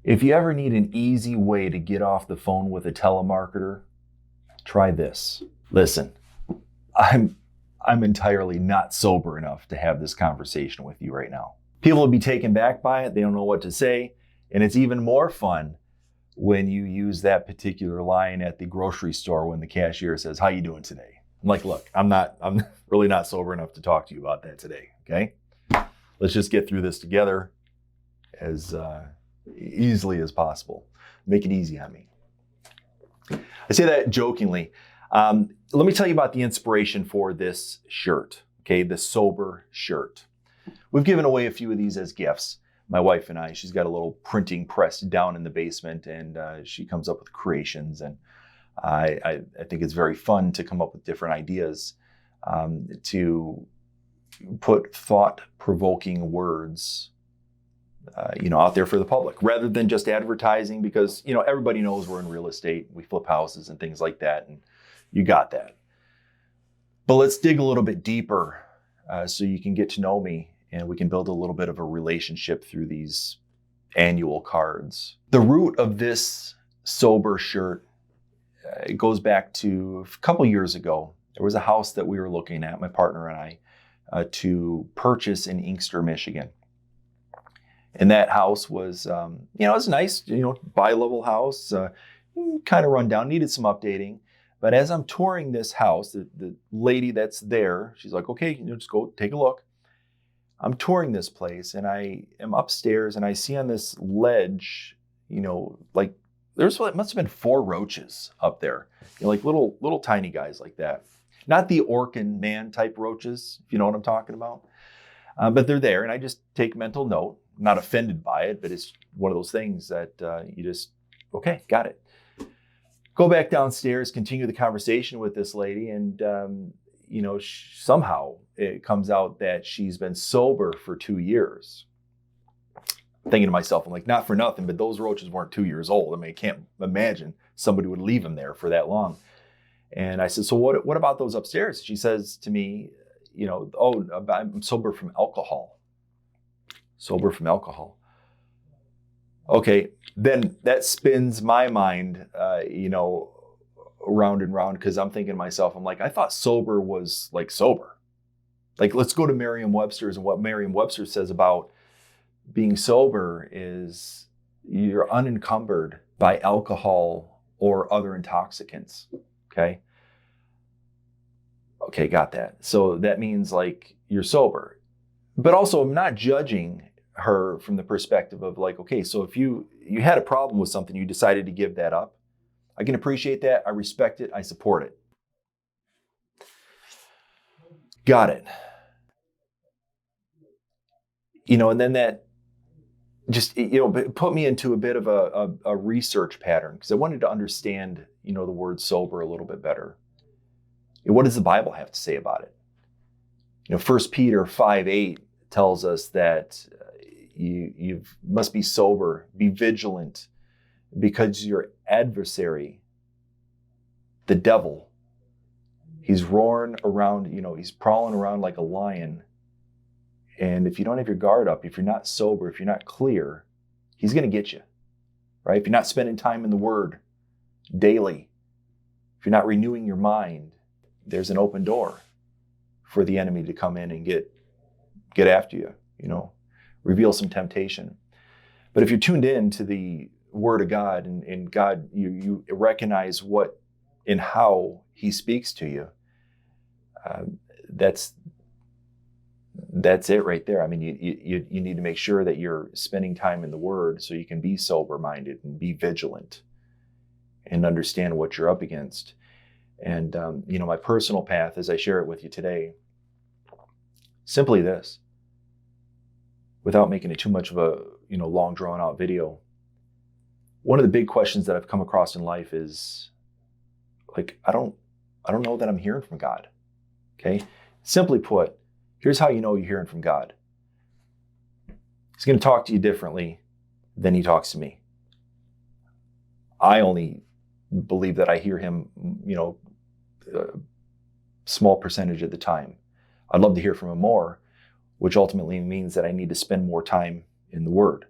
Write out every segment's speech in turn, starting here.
If you ever need an easy way to get off the phone with a telemarketer, try this. Listen, I'm entirely not sober enough to have this conversation with you right now. People will be taken back by it. They don't know what to say. And it's even more fun when you use that particular line at the grocery store when the cashier says, "How you doing today?" I'm like, look, I'm really not sober enough to talk to you about that today. Okay. Let's just get through this together as easily as possible. Make it easy on me. I say that jokingly. Let me tell you about the inspiration for this shirt, okay? The sober shirt. We've given away a few of these as gifts. My wife and I, she's got a little printing press down in the basement, and she comes up with creations. And I think it's very fun to come up with different ideas to put thought-provoking words out there for the public, rather than just advertising, because, everybody knows we're in real estate. We flip houses and things like that, and you got that. But let's dig a little bit deeper so you can get to know me, and we can build a little bit of a relationship through these annual cards. The root of this sober shirt, it goes back to a couple years ago. There was a house that we were looking at, my partner and I, to purchase in Inkster, Michigan. And that house was, it was nice, bi-level house, kind of run down, needed some updating. But as I'm touring this house, the lady that's there, she's like, "Okay, just go take a look." I'm touring this place, and I am upstairs, and I see on this ledge, like it must have been 4 roaches up there, like little tiny guys like that. Not the Orkin man type roaches, if you know what I'm talking about. But they're there, and I just take mental note. I'm not offended by it, but it's one of those things that you just, okay, got it. Go back downstairs, continue the conversation with this lady, and somehow it comes out that she's been sober for 2 years. Thinking to myself, I'm like, not for nothing, but those roaches weren't 2 years old. I mean, I can't imagine somebody would leave them there for that long. And I said, "So what about those upstairs?" She says to me, "I'm sober from alcohol." Sober from alcohol. Okay, then that spins my mind, round and round, because I'm thinking to myself, I'm like, I thought sober was like sober. Like, let's go to Merriam-Webster's, and what Merriam-Webster says about being sober is you're unencumbered by alcohol or other intoxicants. Okay. Okay, got that. So that means like you're sober. But also, I'm not judging her from the perspective of like, okay, so if you had a problem with something, you decided to give that up. I can appreciate that. I respect it. I support it. Got it. And then that just, put me into a bit of a research pattern, because I wanted to understand, the word sober a little bit better. What does the Bible have to say about it? 1 Peter 5:8 tells us that you must be sober, be vigilant, because your adversary, the devil, he's roaring around, he's prowling around like a lion. And if you don't have your guard up, if you're not sober, if you're not clear, he's going to get you, right? If you're not spending time in the Word daily, if you're not renewing your mind, there's an open door for the enemy to come in and get after you, reveal some temptation. But if you're tuned in to the Word of God, and God, you recognize what and how He speaks to you, that's it right there. I mean, you need to make sure that you're spending time in the Word so you can be sober-minded and be vigilant and understand what you're up against. And, my personal path, as I share it with you today, simply this, without making it too much of a, long drawn out video. One of the big questions that I've come across in life is like, I don't know that I'm hearing from God. Okay. Simply put, here's how you know you're hearing from God. He's going to talk to you differently than He talks to me. I only believe that I hear Him, a small percentage of the time. I'd love to hear from Him more, which ultimately means that I need to spend more time in the Word.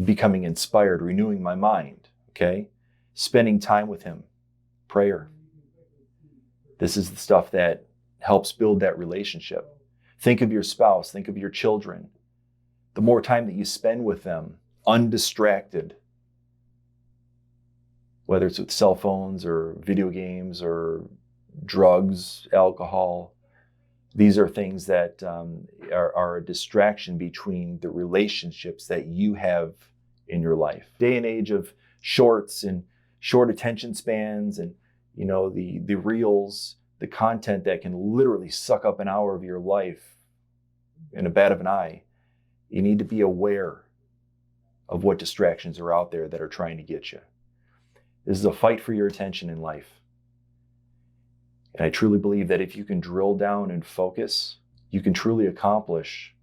becoming inspired, renewing my mind, okay? Spending time with him, prayer. This is the stuff that helps build that relationship. Think of your spouse, think of your children. The more time that you spend with them, undistracted, whether it's with cell phones or video games or drugs, alcohol, these are things that are a distraction between the relationships that you have in your life. Day and age of shorts and short attention spans and the reels, the content that can literally suck up an hour of your life in a bat of an eye. You need to be aware of what distractions are out there that are trying to get you. This is a fight for your attention in life. And I truly believe that if you can drill down and focus, you can truly accomplish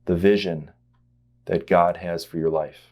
the vision that God has for your life.